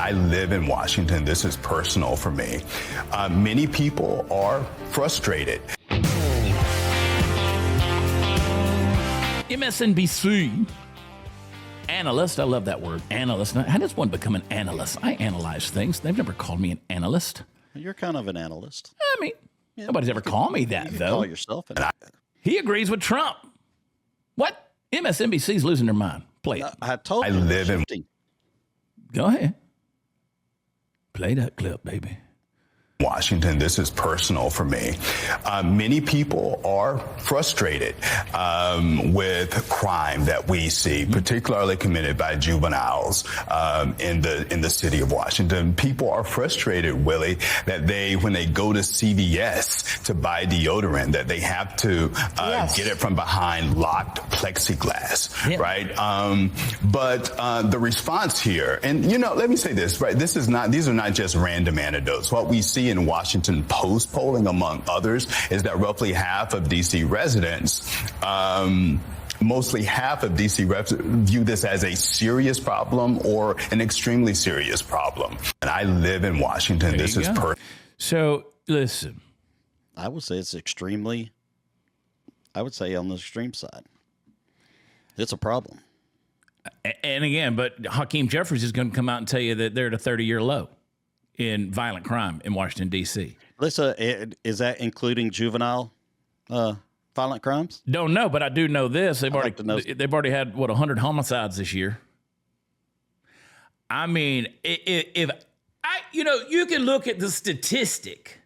I live in Washington. This is personal for me. Many people are frustrated. MSNBC analyst. I love that word, analyst. How does one become an analyst? I analyze things. They've never called me an analyst. You're kind of an analyst. I mean, nobody's ever called me that, You though. call yourself an analyst. He agrees with Trump. What? MSNBC's losing their mind. Play it. I told I you. live in Go ahead. Play that clip, baby. Washington. This is personal for me. Many people are frustrated with crime that we see, particularly committed by juveniles in the city of Washington. People are frustrated, Willie, that when they go to CVS to buy deodorant, that they have to get it from behind locked plexiglass, right? But the response here, and let me say this, right? These are not just random anecdotes. What we see in Washington Post polling, among others, is that roughly half of D.C. residents, mostly half of D.C. residents, view this as a serious problem or an extremely serious problem. And I live in Washington. There this is So, listen. I would say it's extremely, I would say on the extreme side. It's a problem. And again, but Hakeem Jeffries is going to come out and tell you that they're at a 30-year low in violent crime in Washington, D.C. Lisa, is that including juvenile violent crimes? Don't know, but I do know this. They've already had, 100 homicides this year. I mean, you can look at the statistic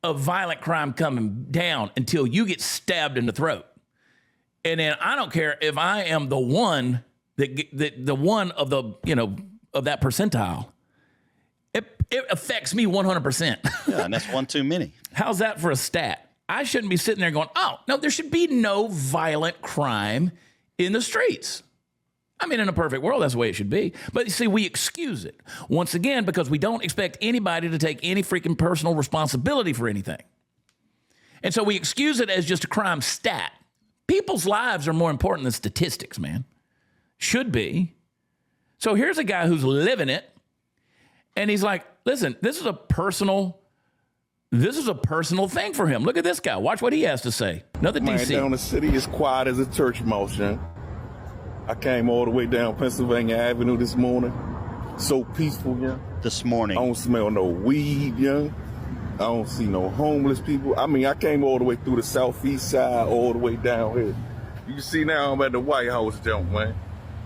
of violent crime coming down until you get stabbed in the throat. And then I don't care if I am the one the one of of that percentile. It affects me 100%. Yeah, and that's one too many. How's that for a stat? I shouldn't be sitting there going, oh, no, there should be no violent crime in the streets. I mean, in a perfect world, that's the way it should be. But you see, we excuse it once again because we don't expect anybody to take any freaking personal responsibility for anything. And so we excuse it as just a crime stat. People's lives are more important than statistics, man. Should be. So here's a guy who's living it. And he's like, listen, this is a personal thing for him. Look at this guy. Watch what he has to say. Another DC. Down the city is quiet as a church mouse, young. I came all the way down Pennsylvania Avenue this morning. So peaceful, young. This morning. I don't smell no weed, young. I don't see no homeless people. I mean, I came all the way through the southeast side, all the way down here. You can see now I'm at the White House, jump, man.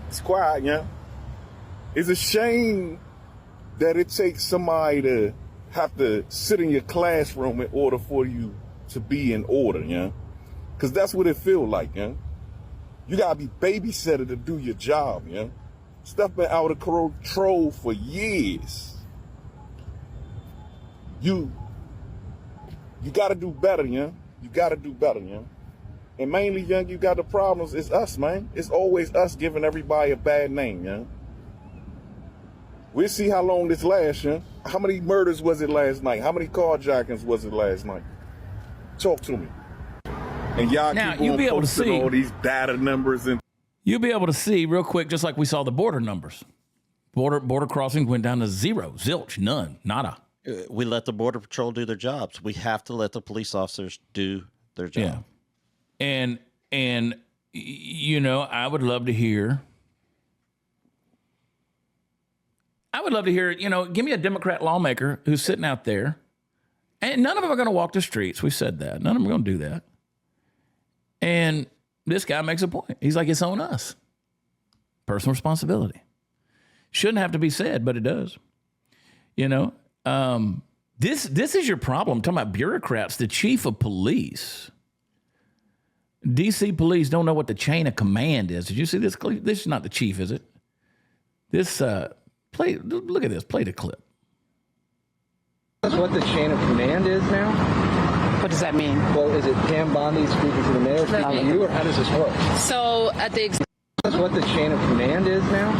It's quiet, young. It's a shame that it takes somebody to have to sit in your classroom in order for you to be in order, yeah? Because that's what it feels like, yeah? You got to be babysitted to do your job, yeah? Stuff been out of control for years. You got to do better, yeah? You got to do better, yeah? And mainly, young, you got the problems. It's us, man. It's always us giving everybody a bad name, yeah? We'll see how long this lasts, yeah? How many murders was it last night? How many carjackings was it last night? Talk to me. And y'all now, keep on posting all these data numbers. And you'll be able to see real quick, just like we saw the border numbers. Border crossings went down to zero, zilch, none, nada. We let the Border Patrol do their jobs. We have to let the police officers do their job. Yeah. And I would love to hear... give me a Democrat lawmaker who's sitting out there, and none of them are going to walk the streets. We said that. None of them are going to do that. And this guy makes a point. He's like, it's on us. Personal responsibility. Shouldn't have to be said, but it does. This is your problem. I'm talking about bureaucrats. The chief of police. D.C. police don't know what the chain of command is. Did you see this? This is not the chief, is it? This, look at this. Play the clip. That's what the chain of command is now? What does that mean? Well, is it Pam Bondi speaking to the mayor, speaking to you, or how does this work? So at the... That's what the chain of command is now?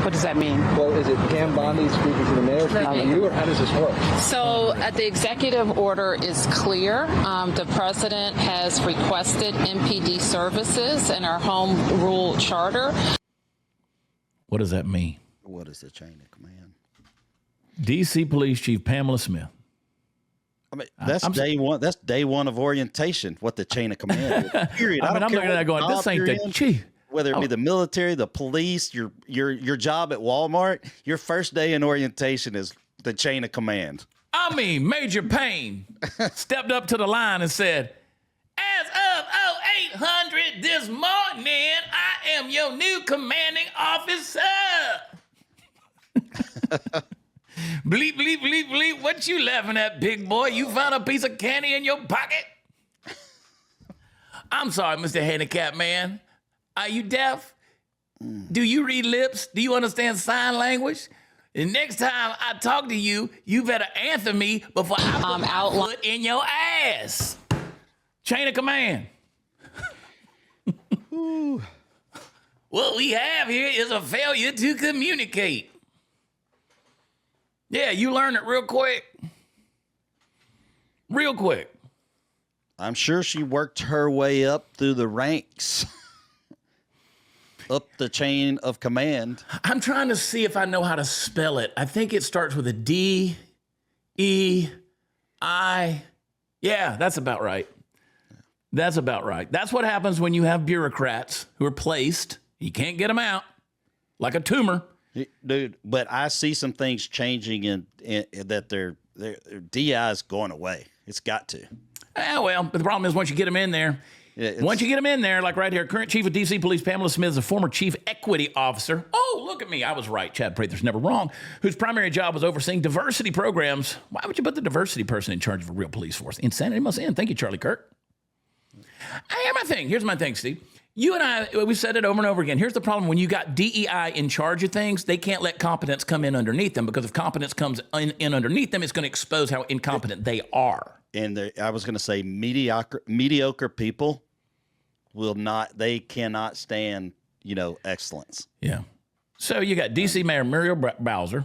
What does that mean? Well, is it Pam Bondi speaking to the mayor, speaking to you, or how does this work? So the executive order is clear. The president has requested MPD services in our home rule charter. What does that mean? What is the chain of command? D.C. Police Chief Pamela Smith. I mean, that's day one. That's day one of orientation. What the chain of command is. Period. I mean, I'm looking at that going, this ain't the chief. Whether it be the military, the police, your job at Walmart, your first day in orientation is the chain of command. I mean, Major Payne stepped up to the line and said, as of 0800 this morning, I am your new commanding officer. Bleep, bleep, bleep, bleep. What you laughing at, big boy? You found a piece of candy in your pocket? I'm sorry, Mr. Handicap Man. Are you deaf? Do you read lips? Do you understand sign language? And next time I talk to you, you better answer me before I put my foot in your ass. Chain of command. What we have here is a failure to communicate. Yeah, you learn it real quick. Real quick. I'm sure she worked her way up through the ranks. Up the chain of command. I'm trying to see if I know how to spell it. I think it starts with a D, E, I. Yeah, that's about right. That's about right. That's what happens when you have bureaucrats who are placed. You can't get them out like a tumor. Dude, but I see some things changing in that their DI is going away. It's got to. Well, but the problem is once you get them in there, once you get them in there, like right here, current chief of D.C. Police Pamela Smith is a former chief equity officer. Oh, look at me. I was right. Chad Prather's never wrong. Whose primary job was overseeing diversity programs. Why would you put the diversity person in charge of a real police force? Insanity must end. Thank you, Charlie Kirk. Here's my thing, Steve. You and I, we said it over and over again. Here's the problem. When you got DEI in charge of things, they can't let competence come in underneath them, because if competence comes in underneath them, it's going to expose how incompetent they are. And I was going to say mediocre people they cannot stand, excellence. Yeah. So you got D.C. Mayor Muriel Bowser.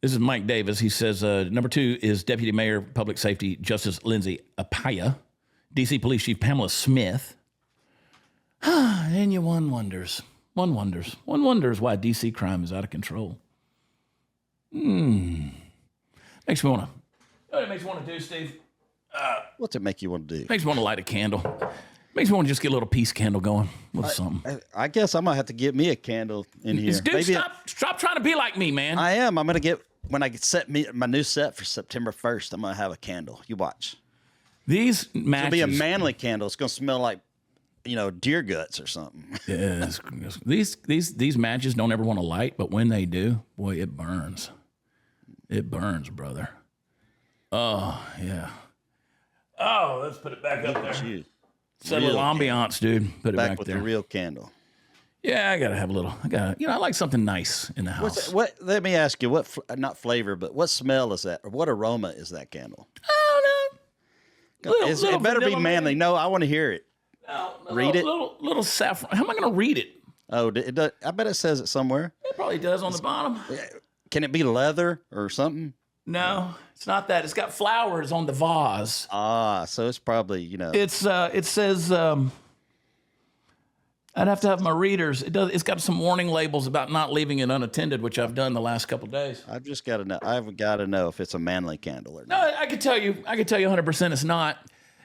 This is Mike Davis. He says, number 2 is Deputy Mayor Public Safety Justice Lindsay Apaya. D.C. Police Chief Pamela Smith. And one wonders why D.C. crime is out of control. Makes me want to. You know what it makes me want to do, Steve? What's it make you want to do? Makes me want to light a candle. Makes me want to just get a little peace candle going with something. I guess I'm going to have to get me a candle in here. Dude, stop trying to be like me, man. I am. I'm going to get, when I set my new set for September 1st, I'm going to have a candle. You watch. These matches. It'll be a manly candle. It's going to smell like, deer guts or something. Yeah, these matches don't ever want to light, but when they do, boy, it burns. It burns, brother. Oh, yeah. Oh, let's put it back up there. Set a little ambiance, dude. Put it back with there. The real candle. Yeah, I gotta have a little. I like something nice in the house. Let me ask you, not flavor, but what smell is that, or what aroma is that candle? I don't know. It better be manly. Maybe. No, I want to hear it. No, read it. Little saffron. How am I going to read it? Oh, it does. I bet it says it somewhere. It probably does on the bottom. Can it be leather or something? No, it's not that. It's got flowers on the vase. So it's probably It says. I'd have to have my readers. It's got some warning labels about not leaving it unattended, which I've done the last couple of days. I've just got to know. I've got to know if it's a manly candle or not. No, I could tell you 100% it's not.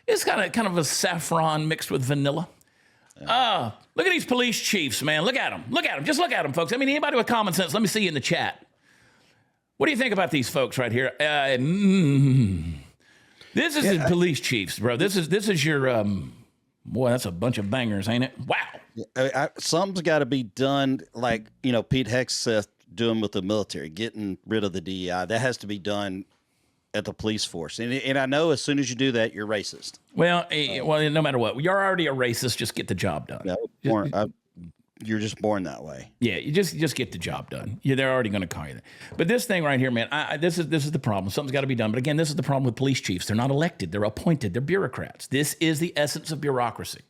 It's got kind of a saffron mixed with vanilla. Look at these police chiefs, man. Look at them. Just look at them, folks. I mean, anybody with common sense, let me see you in the chat. What do you think about these folks right here? This is the police chiefs, bro. This is your, boy, that's a bunch of bangers, ain't it? Wow. Something's got to be done, like, Pete Hegseth doing with the military, getting rid of the DEI. That has to be done at the police force. And I know as soon as you do that, you're racist. Well, no matter what, you're already a racist. Just get the job done. You're just born that way. Yeah, you just get the job done. They're already going to call you that. But this thing right here, man, this is the problem. Something's got to be done. But again, this is the problem with police chiefs. They're not elected. They're appointed. They're bureaucrats. This is the essence of bureaucracy.